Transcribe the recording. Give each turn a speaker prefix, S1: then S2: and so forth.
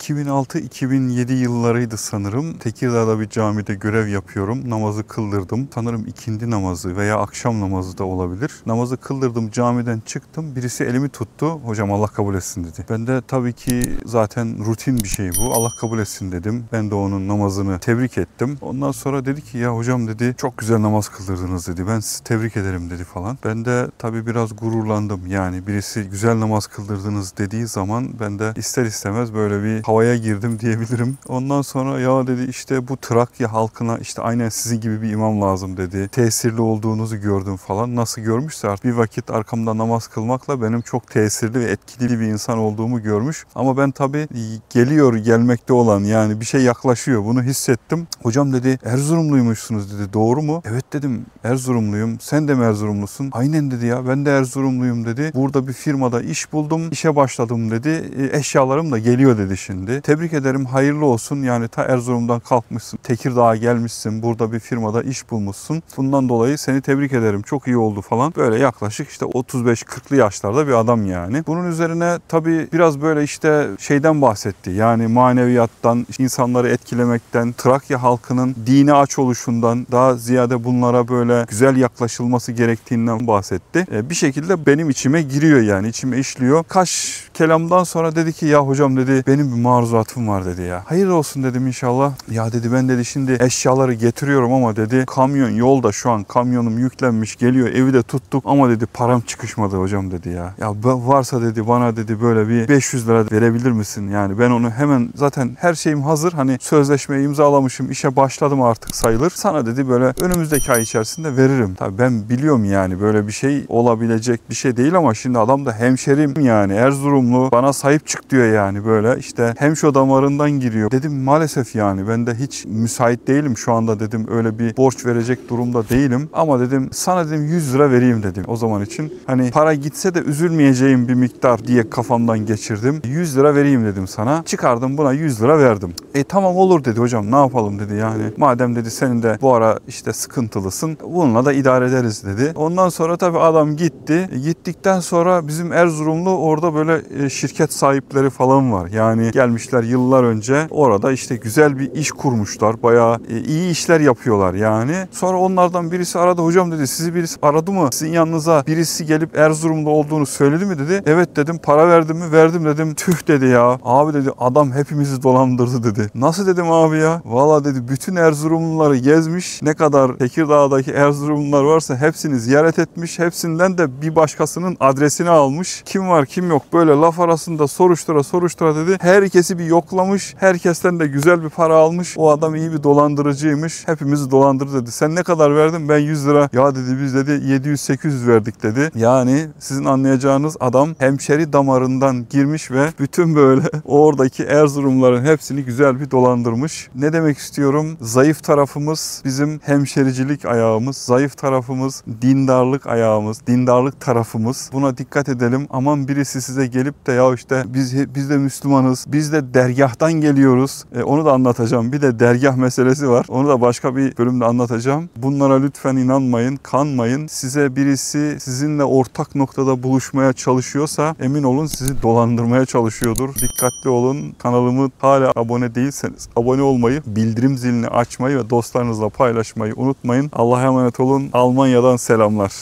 S1: 2006-2007 yıllarıydı sanırım. Tekirdağ'da bir camide görev yapıyorum. Namazı kıldırdım. Sanırım ikindi namazı veya akşam namazı da olabilir. Namazı kıldırdım, camiden çıktım. Birisi elimi tuttu. Hocam Allah kabul etsin dedi. Ben de tabii ki zaten rutin bir şey bu. Allah kabul etsin dedim. Ben de onun namazını tebrik ettim. Ondan sonra dedi ki ya hocam dedi çok güzel namaz kıldırdınız dedi. Ben sizi tebrik ederim dedi falan. Ben de tabii biraz gururlandım. Yani birisi güzel namaz kıldırdınız dediği zaman ben de ister istemez böyle bir havaya girdim diyebilirim. Ondan sonra ya dedi işte bu Trakya halkına işte aynen sizin gibi bir imam lazım dedi. Tesirli olduğunuzu gördüm falan. Nasıl görmüşse artık bir vakit arkamda namaz kılmakla benim çok tesirli ve etkili bir insan olduğumu görmüş. Ama ben tabii gelmekte olan yani bir şey yaklaşıyor. Bunu hissettim. Hocam dedi Erzurumluymuşsunuz dedi. Doğru mu? Evet dedim Erzurumluyum. Sen de mi Erzurumlusun? Aynen dedi ya ben de Erzurumluyum dedi. Burada bir firmada iş buldum. İşe başladım dedi. Eşyalarım da geliyor dedi şimdi. Tebrik ederim hayırlı olsun. Yani ta Erzurum'dan kalkmışsın. Tekirdağ'a gelmişsin. Burada bir firmada iş bulmuşsun. Bundan dolayı seni tebrik ederim. Çok iyi oldu falan. Böyle yaklaşık işte 35-40'lı yaşlarda bir adam yani. Bunun üzerine tabii biraz böyle işte şeyden bahsetti. Yani maneviyattan, insanları etkilemekten, Trakya halkının dine aç oluşundan daha ziyade bunlara böyle güzel yaklaşılması gerektiğinden bahsetti. Bir şekilde benim içime giriyor yani. İçime işliyor. Kaş kelamdan sonra dedi ki ya hocam dedi benim bir maruzatım var dedi ya. Hayır olsun dedim inşallah. Ya dedi ben dedi şimdi eşyaları getiriyorum ama dedi kamyon yolda şu an kamyonum yüklenmiş geliyor evi de tuttuk ama dedi param çıkışmadı hocam dedi ya. Ya varsa dedi bana dedi böyle bir 500 lira verebilir misin? Yani ben onu hemen zaten her şeyim hazır. Hani sözleşmeyi imzalamışım işe başladım artık sayılır. Sana dedi böyle önümüzdeki ay içerisinde veririm. Tabii ben biliyorum yani böyle bir şey olabilecek bir şey değil ama şimdi adam da hemşerim yani Erzurumlu bana sahip çık diyor yani böyle işte hemşo damarından giriyor. Dedim maalesef yani ben de hiç müsait değilim şu anda dedim öyle bir borç verecek durumda değilim ama dedim sana dedim 100 lira vereyim dedim o zaman için. Hani para gitse de üzülmeyeceğim bir miktar diye kafamdan geçirdim. 100 lira vereyim dedim sana. Çıkardım buna 100 lira verdim. Tamam olur dedi hocam ne yapalım dedi yani. Madem dedi senin de bu ara işte sıkıntılısın bununla da idare ederiz dedi. Ondan sonra tabii adam gitti. Gittikten sonra bizim Erzurumlu orada böyle şirket sahipleri falan var. Yani gelmişler yıllar önce orada işte güzel bir iş kurmuşlar. Bayağı iyi işler yapıyorlar yani. Sonra onlardan birisi aradı hocam dedi sizi birisi aradı mı? Sizin yanınıza birisi gelip Erzurum'da olduğunu söyledi mi dedi. Evet dedim para verdim mi? Verdim dedim. Tüh dedi ya. Abi dedi adam hepimizi dolandırdı dedi. Nasıl dedim abi ya? Valla dedi bütün Erzurumluları gezmiş. Ne kadar Tekirdağ'daki Erzurumlular varsa hepsini ziyaret etmiş. Hepsinden de bir başkasının adresini almış. Kim var kim yok böyle laf arasında soruştura dedi. Herkesi bir yoklamış. Herkesten de güzel bir para almış. O adam iyi bir dolandırıcıymış. Hepimizi dolandırdı dedi. Sen ne kadar verdin? Ben 100 lira. Ya dedi biz dedi 700-800 verdik dedi. Yani sizin anlayacağınız adam hemşeri damarından girmiş ve bütün böyle oradaki Erzurumların hepsini güzel bir dolandırmış. Ne demek istiyorum? Zayıf tarafımız bizim hemşericilik ayağımız. Zayıf tarafımız dindarlık ayağımız. Dindarlık tarafımız. Buna dikkat edelim. Aman birisi size gelip de ya işte biz de Müslümanız. Biz de dergahtan geliyoruz. Onu da anlatacağım. Bir de dergah meselesi var. Onu da başka bir bölümde anlatacağım. Bunlara lütfen inanmayın, kanmayın. Size birisi sizinle ortak noktada buluşmaya çalışıyorsa emin olun sizi dolandırmaya çalışıyordur. Dikkatli olun. Kanalımı hala abone değilseniz abone olmayı, bildirim zilini açmayı ve dostlarınızla paylaşmayı unutmayın. Allah'a emanet olun. Almanya'dan selamlar.